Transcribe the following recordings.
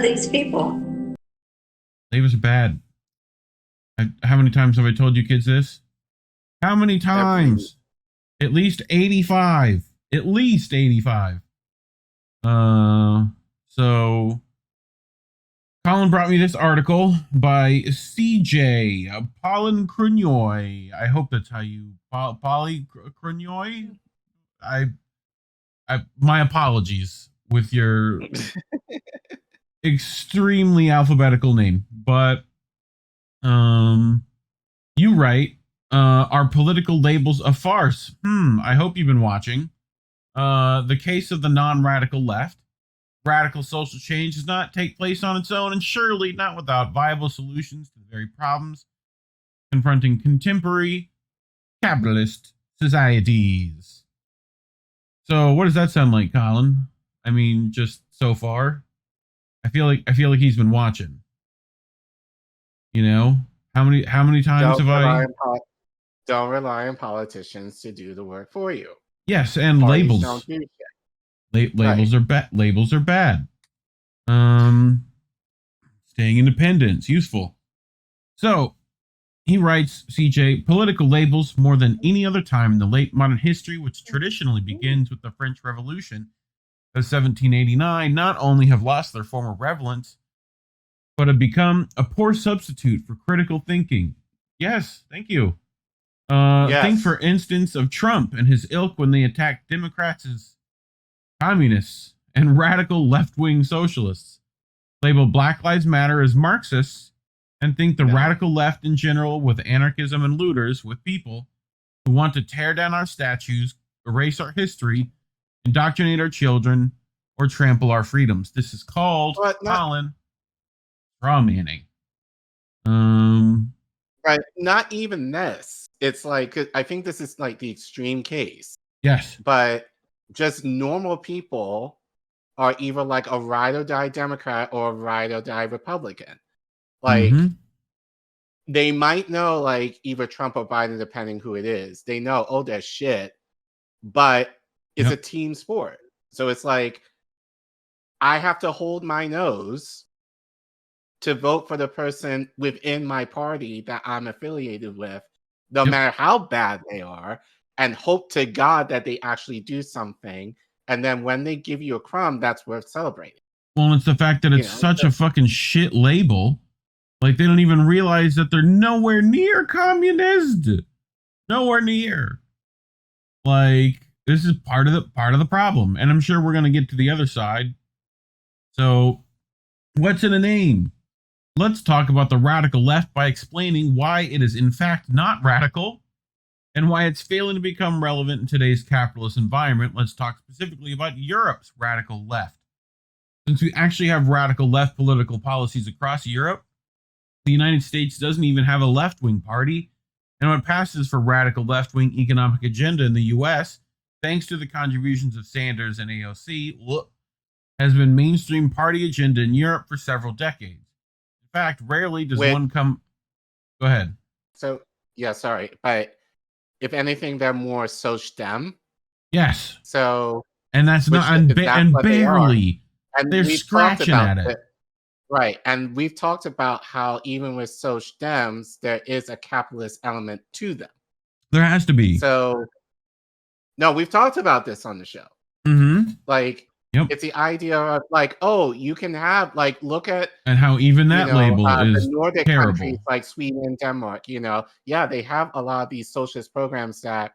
are these people? Labels are bad. How many times have I told you kids this? How many times? At least 85. At least 85. So Collin brought me this article by CJ Polychroniou. I hope that's how you Polychroniou. My apologies with your extremely alphabetical name, but you write, are political labels a farce? I hope you've been watching. The case of the non-radical left. Radical social change does not take place on its own, and surely not without viable solutions to the very problems confronting contemporary capitalist societies. So, what does that sound like, Collin? I mean, just so far, I feel like he's been watching. You know, how many times have I? Don't rely on politicians to do the work for you. Yes, and Parties labels. Don't do shit. Labels are bad. Labels are bad. Staying independent is useful. So he writes, CJ, political labels more than any other time in the late modern history, which traditionally begins with the French Revolution of 1789, not only have lost their former relevance, but have become a poor substitute for critical thinking. Yes, thank you. Yes. Think, for instance, of Trump and his ilk when they attacked Democrats as communists and radical left-wing socialists, label Black Lives Matter as Marxists, and think the radical left in general with anarchism and looters with people who want to tear down our statues, erase our history, indoctrinate our children, or trample our freedoms. This is called, Collin, straw manning. Right, not even this. It's like, I think this is like the extreme case. Yes. But just normal people are either like a ride or die Democrat or a ride or die Republican. Like, they might know like either Trump or Biden, depending who it is. They know, oh, they're shit, but it's a team sport. So it's like, I have to hold my nose to vote for the person within my party that I'm affiliated with, no matter how bad they are, and hope to God that they actually do something. And then when they give you a crumb, that's worth celebrating. Well, it's the fact that it's such a fucking shit label. Like, they don't even realize that they're nowhere near communist. Nowhere near. Like, this is part of the problem. And I'm sure we're going to get to the other side. So, what's in a name? Let's talk about the radical left by explaining why it is in fact not radical and why it's failing to become relevant in today's capitalist environment. Let's talk specifically about Europe's radical left. Since we actually have radical left political policies across Europe, the United States doesn't even have a left-wing party, and what passes for radical left-wing economic agenda in the U.S., thanks to the contributions of Sanders and AOC, has been mainstream party agenda in Europe for several decades. In fact, rarely does one come... Go ahead. So, yeah, sorry, but if anything, they're more Sochdem. Yes. So... And that's not... And barely. And they're scratching at it. Right. And we've talked about how even with Soc Dems, there is a capitalist element to them. There has to be. So, no, we've talked about this on the show. Like, it's the idea of like, oh, you can have, like, look at... And how even that label is the Nordic terrible. countries like Sweden and Denmark, yeah, they have a lot of these socialist programs that...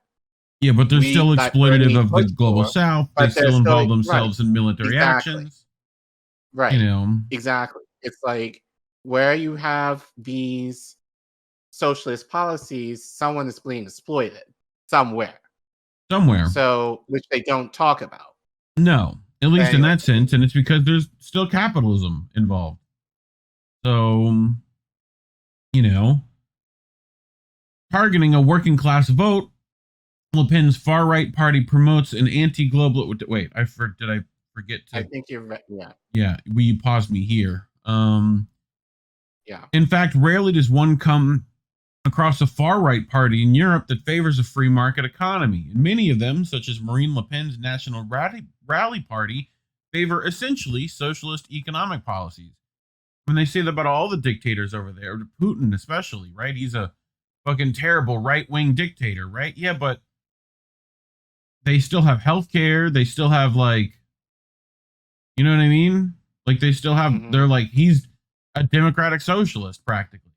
Yeah, but they're still exploitative of the global South. They still involve themselves in military actions. Right. Exactly. It's like where you have these socialist policies, someone is being exploited somewhere. So, which they don't talk about. No, at least in that sense. And it's because there's still capitalism involved. So, targeting a working class vote, Le Pen's far-right party promotes an anti-global... Wait, did I forget to... I think you're right, yeah. Yeah, will you pause me here? Yeah. In fact, rarely does one come across a far-right party in Europe that favors a free market economy. And many of them, such as Marine Le Pen's National Rally Party, favor essentially socialist economic policies. I mean, they say that about all the dictators over there, Putin especially, right? He's a fucking terrible right-wing dictator, right? Yeah, but they still have healthcare. They still have, like, you know what I mean? Like, they still have, they're like, he's a democratic socialist practically.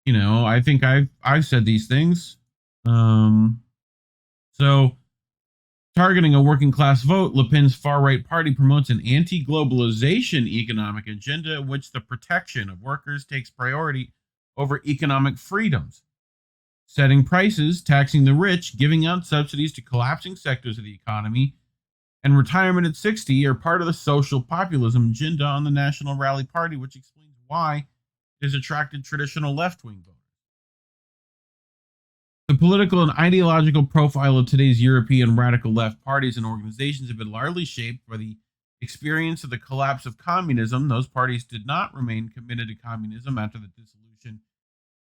You know, I think I've said these things. So targeting a working class vote, Le Pen's far-right party promotes an anti-globalization economic agenda in which the protection of workers takes priority over economic freedoms. Setting prices, taxing the rich, giving out subsidies to collapsing sectors of the economy, and retirement at 60 are part of the social populism agenda on the National Rally Party, which explains why it has attracted traditional left-wing voters. The political and ideological profile of today's European radical left parties and organizations have been largely shaped by the experience of the collapse of communism. Those parties did not remain committed to communism after the dissolution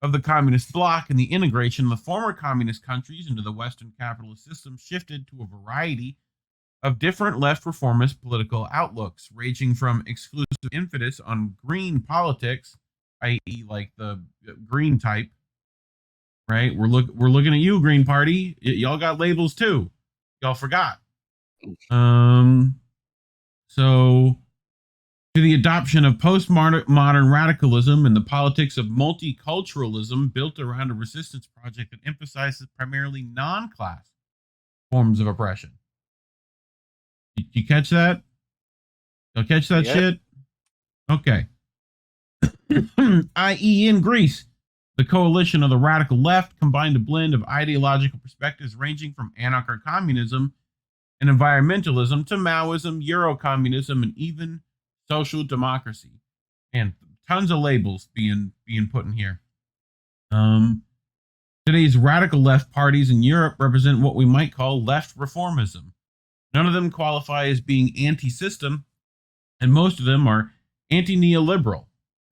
of the communist bloc, and the integration of the former communist countries into the Western capitalist system shifted to a variety of different left reformist political outlooks, ranging from exclusive emphasis on green politics, i.e., like the green type, right? We're looking at you, Green Party. Y'all got labels too. Y'all forgot. So to the adoption of postmodern radicalism and the politics of multiculturalism built around a resistance project that emphasizes primarily non-class forms of oppression. Did you catch that? You'll catch that shit? Okay. I.e. in Greece, the coalition of the radical left combined a blend of ideological perspectives ranging from anarcho-communism and environmentalism to Maoism, Euro-communism, and even social democracy. And tons of labels being put in here. Today's radical left parties in Europe represent what we might call left reformism. None of them qualify as being anti-system, and most of them are anti-neoliberal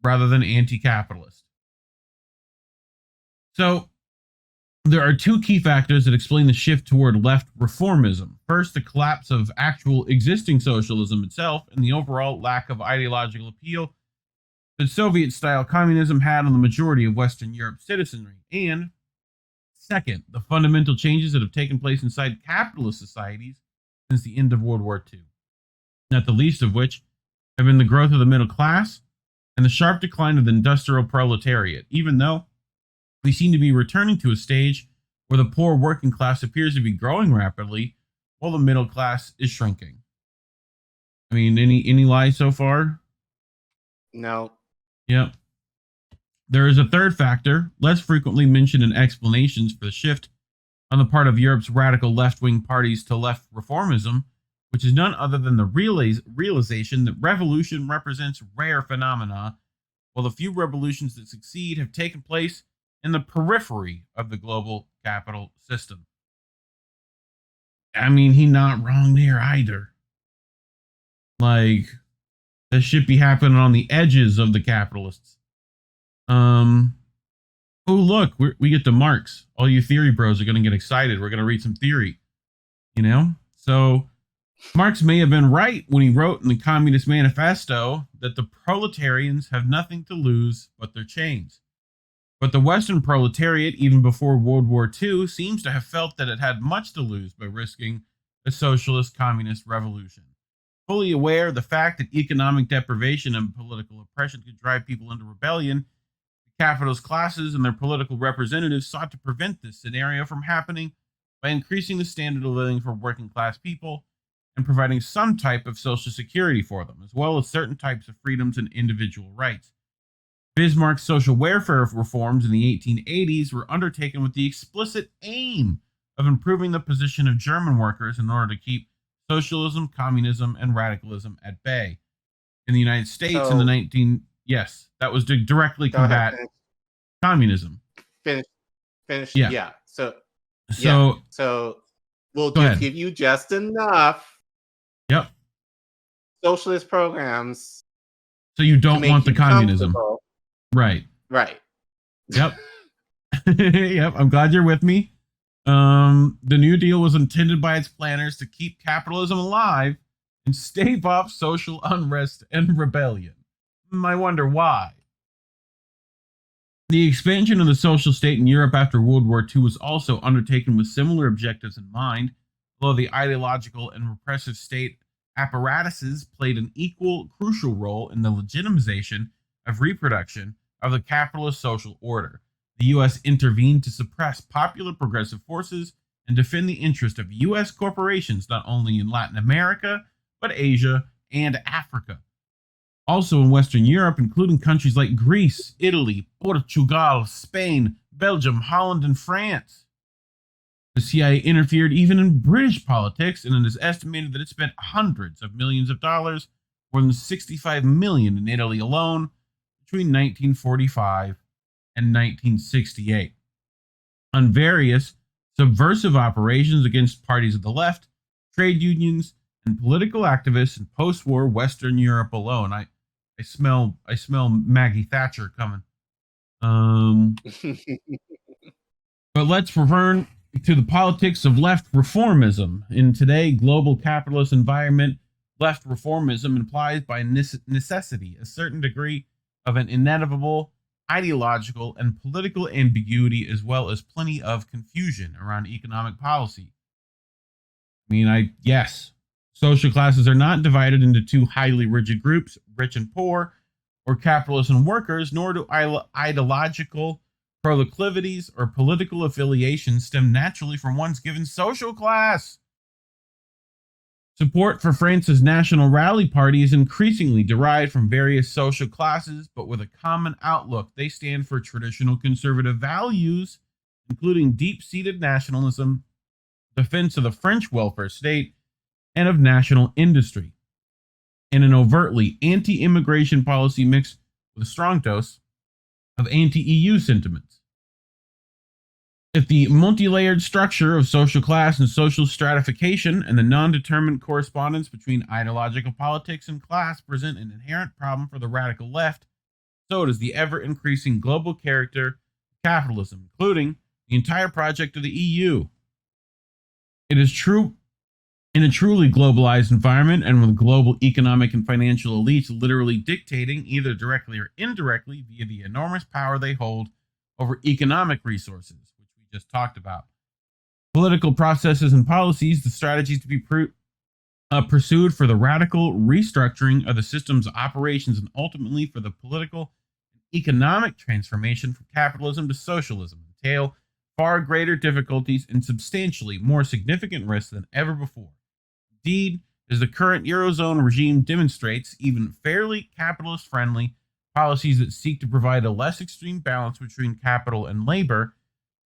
rather than anti-capitalist. So there are two key factors that explain the shift toward left reformism. First, the collapse of actual existing socialism itself and the overall lack of ideological appeal that Soviet-style communism had on the majority of Western Europe's citizenry. And second, the fundamental changes that have taken place inside capitalist societies since the end of World War II, not the least of which have been the growth of the middle class and the sharp decline of the industrial proletariat, even though we seem to be returning to a stage where the poor working class appears to be growing rapidly while the middle class is shrinking. I mean, any lies so far? No. Yep. There is a third factor, less frequently mentioned in explanations for the shift on the part of Europe's radical left-wing parties to left reformism, which is none other than the realization that revolution represents rare phenomena, while the few revolutions that succeed have taken place in the periphery of the global capital system. I mean, he's not wrong there either. Like, that should be happening on the edges of the capitalists. Oh, look, we get to Marx. All you theory bros are going to get excited. We're going to read some theory, you know? So Marx may have been right when he wrote in the Communist Manifesto that the proletarians have nothing to lose but their chains. But the Western proletariat, even before World War II, seems to have felt that it had much to lose by risking a socialist communist revolution. Fully aware of the fact that economic deprivation and political oppression could drive people into rebellion, the capitalist classes and their political representatives sought to prevent this scenario from happening by increasing the standard of living for working class people and providing some type of social security for them, as well as certain types of freedoms and individual rights. Bismarck's social welfare reforms in the 1880s were undertaken with the explicit aim of improving the position of German workers in order to keep socialism, communism, and radicalism at bay. In the United States in the yes, that was to directly combat communism. Finish. Yeah. So we'll just give you just enough. Yep. Socialist programs. So you don't want the communism. Right. Yep. Yep. I'm glad you're with me. The New Deal was intended by its planners to keep capitalism alive and stave off social unrest and rebellion. I wonder why. The expansion of the social state in Europe after World War II was also undertaken with similar objectives in mind, although the ideological and repressive state apparatuses played an equal crucial role in the legitimization of reproduction of the capitalist social order. The U.S. intervened to suppress popular progressive forces and defend the interest of U.S. corporations not only in Latin America, but Asia and Africa. Also in Western Europe, including countries like Greece, Italy, Portugal, Spain, Belgium, Holland, and France. The CIA interfered even in British politics, and it is estimated that it spent hundreds of millions of dollars, more than $65 million in Italy alone, between 1945 and 1968, on various subversive operations against parties of the left, trade unions, and political activists in post-war Western Europe alone. I smell Maggie Thatcher coming. But let's return to the politics of left reformism. In today's global capitalist environment, left reformism implies by necessity a certain degree of an inevitable ideological and political ambiguity, as well as plenty of confusion around economic policy. Yes, social classes are not divided into two highly rigid groups, rich and poor, or capitalists and workers, nor do ideological proclivities or political affiliations stem naturally from one's given social class. Support for France's National Rally Party is increasingly derived from various social classes, but with a common outlook. They stand for traditional conservative values, including deep-seated nationalism, defense of the French welfare state, and of national industry, and an overtly anti-immigration policy mixed with a strong dose of anti-EU sentiments. If the multi-layered structure of social class and social stratification and the non-determined correspondence between ideological politics and class present an inherent problem for the radical left, so does the ever-increasing global character of capitalism, including the entire project of the EU. It is true in a truly globalized environment, and with global economic and financial elites literally dictating, either directly or indirectly, via the enormous power they hold over economic resources, which we just talked about, political processes and policies, the strategies to be pursued for the radical restructuring of the system's operations, and ultimately for the political and economic transformation from capitalism to socialism, entail far greater difficulties and substantially more significant risks than ever before. Indeed, as the current Eurozone regime demonstrates, even fairly capitalist-friendly policies that seek to provide a less extreme balance between capital and labor,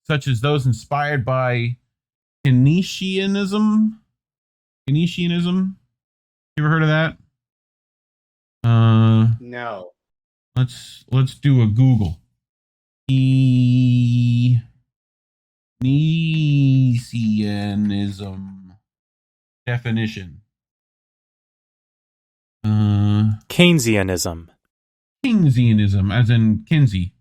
such as those inspired by Keynesianism. You ever heard of that? No. Let's do a Google. Keynesianism definition. Keynesianism. Keynesianism, as in Kinsey.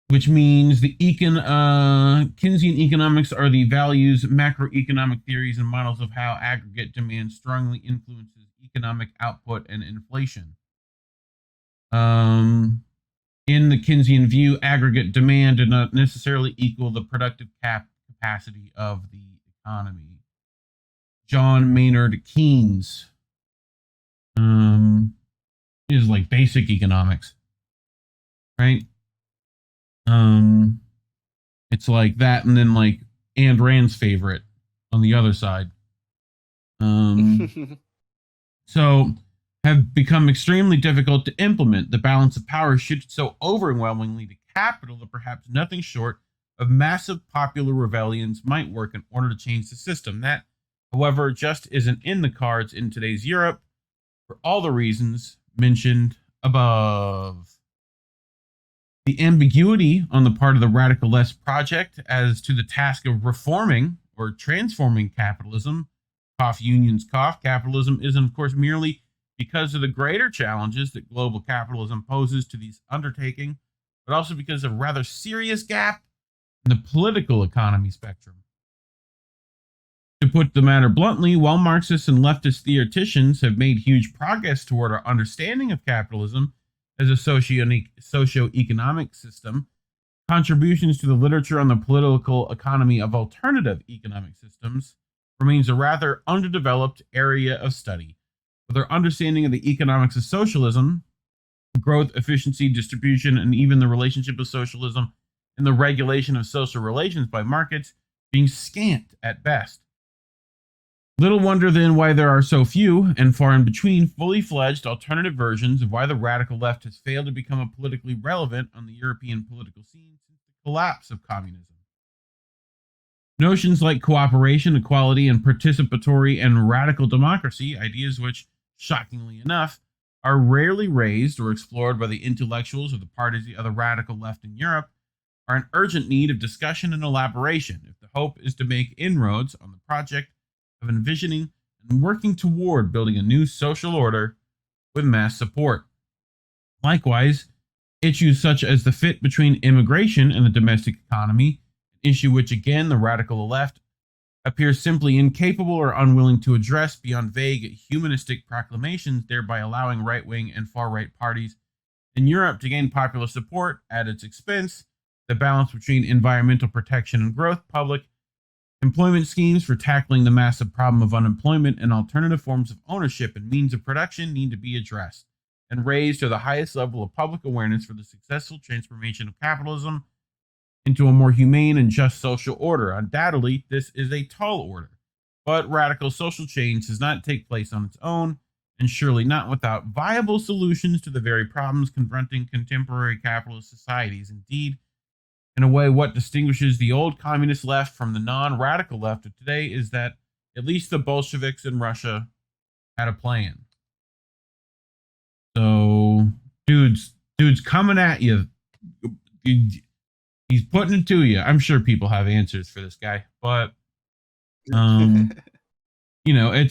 Which means the Keynesian economics are the values, macroeconomic theories, and models of how aggregate demand strongly influences economic output and inflation. In the Keynesian view, aggregate demand did not necessarily equal the productive capacity of the economy. John Maynard Keynes. Is like basic economics, right? It's like that, and then like Ayn Rand's favorite on the other side. So have become extremely difficult to implement. The balance of power shifted so overwhelmingly to capital that perhaps nothing short of massive popular rebellions might work in order to change the system. That, however, just isn't in the cards in today's Europe for all the reasons mentioned above. The ambiguity on the part of the radical left project as to the task of reforming or transforming capitalism, cough unions cough, capitalism isn't of course merely because of the greater challenges that global capitalism poses to these undertaking, but also because of a rather serious gap in the political economy spectrum. To put the matter bluntly, while Marxists and leftist theoreticians have made huge progress toward our understanding of capitalism as a socio-economic system, contributions to the literature on the political economy of alternative economic systems remains a rather underdeveloped area of study. With our understanding of the economics of socialism, growth, efficiency, distribution, and even the relationship of socialism and the regulation of social relations by markets being scant at best. Little wonder then why there are so few, and far in between, fully fledged alternative versions of why the radical left has failed to become a politically relevant on the European political scene since the collapse of communism. Notions like cooperation, equality, and participatory and radical democracy, ideas which, shockingly enough, are rarely raised or explored by the intellectuals of the parties of the radical left in Europe, are in urgent need of discussion and elaboration if the hope is to make inroads on the project of envisioning and working toward building a new social order with mass support. Likewise, issues such as the fit between immigration and the domestic economy, an issue which again the radical left appears simply incapable or unwilling to address beyond vague humanistic proclamations, thereby allowing right-wing and far-right parties in Europe to gain popular support at its expense. The balance between environmental protection and growth, public employment schemes for tackling the massive problem of unemployment, and alternative forms of ownership and means of production need to be addressed and raised to the highest level of public awareness for the successful transformation of capitalism into a more humane and just social order. Undoubtedly, this is a tall order, but radical social change does not take place on its own, and surely not without viable solutions to the very problems confronting contemporary capitalist societies. Indeed, in a way, what distinguishes the old communist left from the non-radical left of today is that at least the Bolsheviks in Russia had a plan. So, dude's coming at you. He's putting it to you. I'm sure people have answers for this guy, but you know,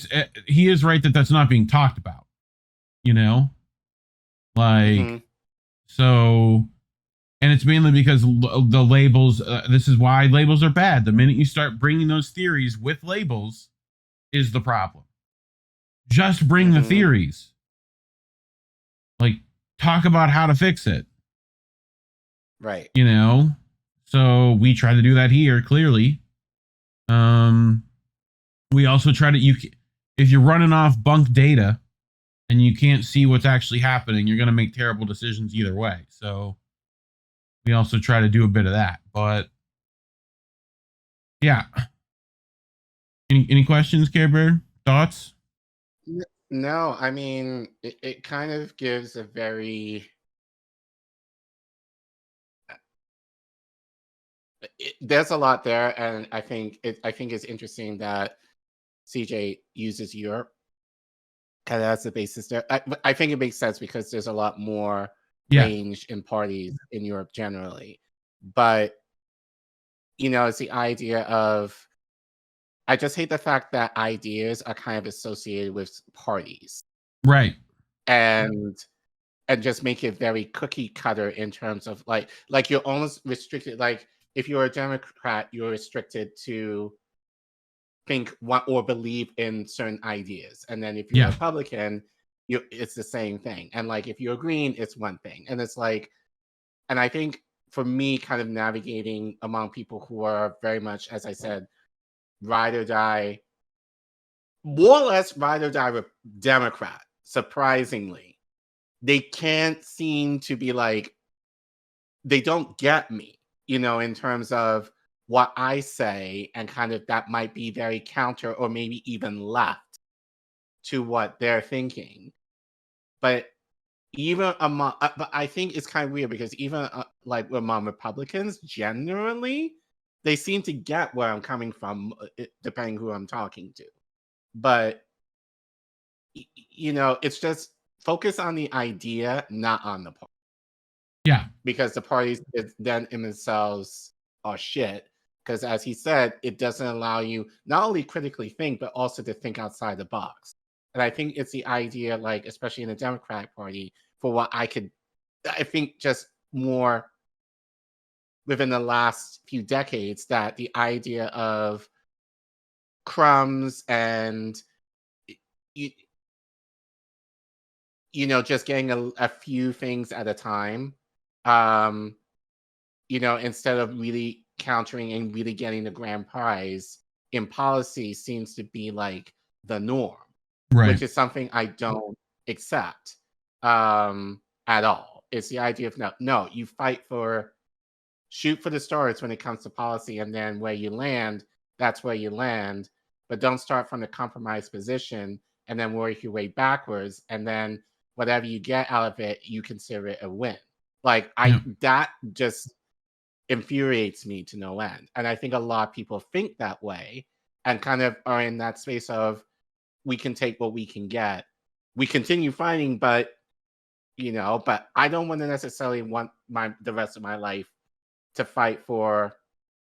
he is right that that's not being talked about. You know, like so. And it's mainly because the labels, this is why labels are bad. The minute you start bringing those theories with labels is the problem. Just bring the theories. Like, talk about how to fix it. Right. You know? So we try to do that here, clearly. We also try to, if you're running off bunk data and you can't see what's actually happening, you're going to make terrible decisions either way. So we also try to do a bit of that, but yeah. Any questions, Care Bear? Thoughts? No, I mean, it kind of gives a very... there's a lot there, and I think it's interesting that CJ uses Europe kind of as the basis there. I think it makes sense because there's a lot more range in parties in Europe generally. But, you know, it's the idea of... I just hate the fact that ideas are kind of associated with parties. Right. And just make it very cookie cutter in terms of like you're almost restricted. Like, if you're a Democrat, you're restricted to think or believe in certain ideas. And then if you're a Republican, it's the same thing. And like, if you're green, it's one thing. And it's like, and I think for me, kind of navigating among people who are very much, as I said, ride or die, more or less ride or die Democrat, surprisingly, they can't seem to be like, they don't get me, you know, in terms of what I say, and kind of that might be very counter or maybe even left to what they're thinking. But even among, but I think it's kind of weird because even like among Republicans, generally, they seem to get where I'm coming from, depending who I'm talking to. But, you know, it's just focus on the idea, not on the party. Yeah. Because the parties then in themselves are shit. Because as he said, it doesn't allow you not only critically think, but also to think outside the box. And I think it's the idea, like, especially in the Democratic Party, for what I think just more within the last few decades, that the idea of crumbs and just getting a few things at a time, instead of really countering and really getting the grand prize in policy seems to be like the norm, right? Which is something I don't accept at all. It's the idea of no, you shoot for the stars when it comes to policy, and then where you land, that's where you land. But don't start from the compromised position and then work your way backwards, and then whatever you get out of it, you consider it a win. Like that just infuriates me to no end. And I think a lot of people think that way and kind of are in that space of we can take what we can get. We continue fighting, but I don't want to necessarily want the rest of my life to fight for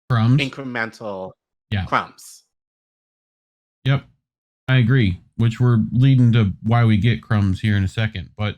crumbs, incremental crumbs. Yep, I agree. Which we're leading to why we get crumbs here in a second. But